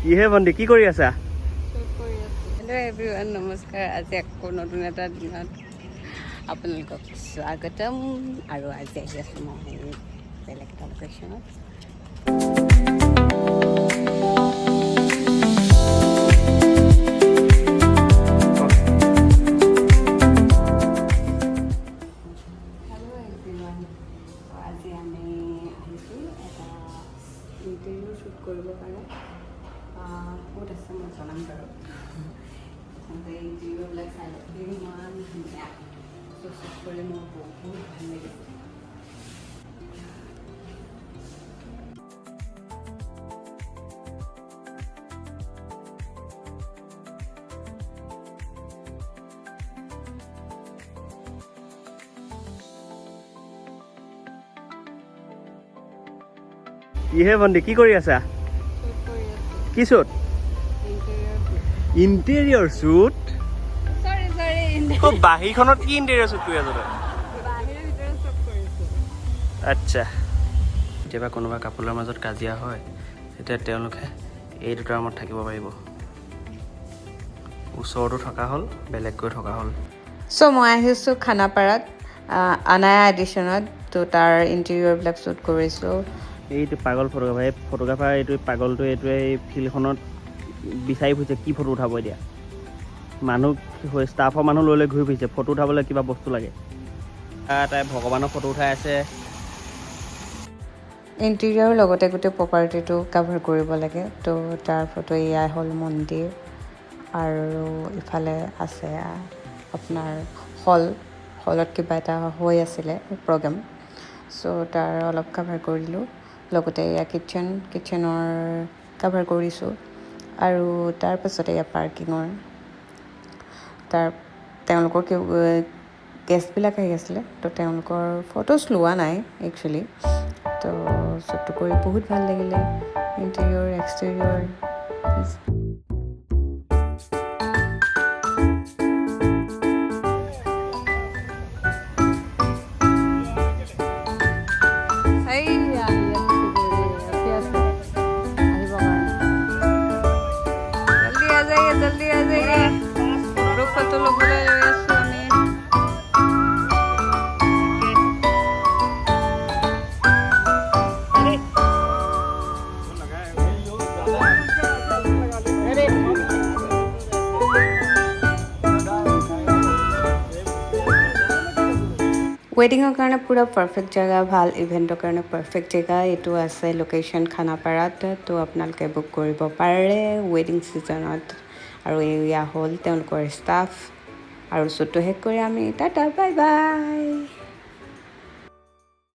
কিহে বন্দি কি কৰি আছা? হেল্ল' এভৰিৱান, নমস্কাৰ। আজি আকৌ নতুন এটা দিনত আপোনালোকক স্বাগতম। আৰু আজি আহি আছোঁ মই বেলেগ এটা লোকেশ্যনত। আজি আমি আহিছোঁ এটা ইণ্টাৰভিউ শ্বুট কৰিবৰ কাৰণে। ক'ত আছে মই জনাম বাৰু। ইণ্টাৰভিউবিলাক চাই ইমান ধুনীয়া, শ্বুট কৰি মোৰ বহুত ভাল লাগিছে। কিহে বন্দি কি কৰি আছা? কি শ্বুট? Interior shoot? বাহিৰখনত কি ইণ্টেৰিয়ৰ শ্বুট কৰি আছা? আচ্ছা, কেতিয়াবা কোনোবা কাপোৰৰ মাজত কাজিয়া হয় তেতিয়া তেওঁলোকে এই দুটাৰ ৰুমত থাকিব পাৰিব। ওচৰতো থকা হ'ল, বেলেগকৈ থকা হ'ল। চ' মই আহিছোঁ খানাপাৰাত আনায়া এডিশ্যনত। ত' তাৰ ইণ্টেৰিয়ৰবিলাক শ্বুট কৰিছোঁ। এইটো পাগল ফটোগ্ৰাফাৰ, এই ফটোগ্ৰাফাৰ এইটো পাগলটো এইটোৱে এই ফিল্ডখনত বিচাৰি ফুৰিছে কি ফটো উঠাব এতিয়া। মানুহ ষ্টাফৰ মানুহ লৈ ঘূৰি ফুৰিছে, ফটো উঠাবলৈ কিবা বস্তু লাগে। তাই ভগৱানৰ ফটো উঠাই আছে। ইণ্টেৰিয়ৰ লগতে গোটেই প্ৰপাৰ্টিটো কাভাৰ কৰিব লাগে। ত' তাৰ ফটো এয়া হ'ল মন্দিৰ, আৰু ইফালে আছে আপোনাৰ হলত কিবা এটা হৈ আছিলে প্ৰগ্ৰেম। চ' তাৰ অলপ কাভাৰ কৰিলোঁ। লগতে এয়া কিটচেনৰ কাভাৰ কৰিছোঁ। আৰু তাৰপাছতে এয়া পাৰ্কিঙৰ তেওঁলোকৰ গেষ্টবিলাক আহি আছিলে, ত' তেওঁলোকৰ ফটোজ লোৱা নাই একচুৱেলি। ত' শ্বুটটো কৰি বহুত ভাল লাগিলে, ইণ্টেৰিয়ৰ এক্সটেৰিয়ৰ। জল্দি আ যাইয়ে গ্ৰুপ ফটো ল'বলৈ লৈ আছোঁ আমি। ৱেডিঙৰ কাৰণে পূৰা পাৰফেক্ট জেগা, ভাল ইভেণ্টৰ কাৰণে পাৰফেক্ট জেগা এইটো আছে লোকেশ্যন খানাপাৰাত। ত' আপোনালোকে বুক কৰিব পাৰে ৱেডিং ছিজনত। আৰু এয়া হ'ল তেওঁলোকৰ ষ্টাফ। আৰু শ্বুটটো শেষ কৰি আমি টাটা বাই বাই।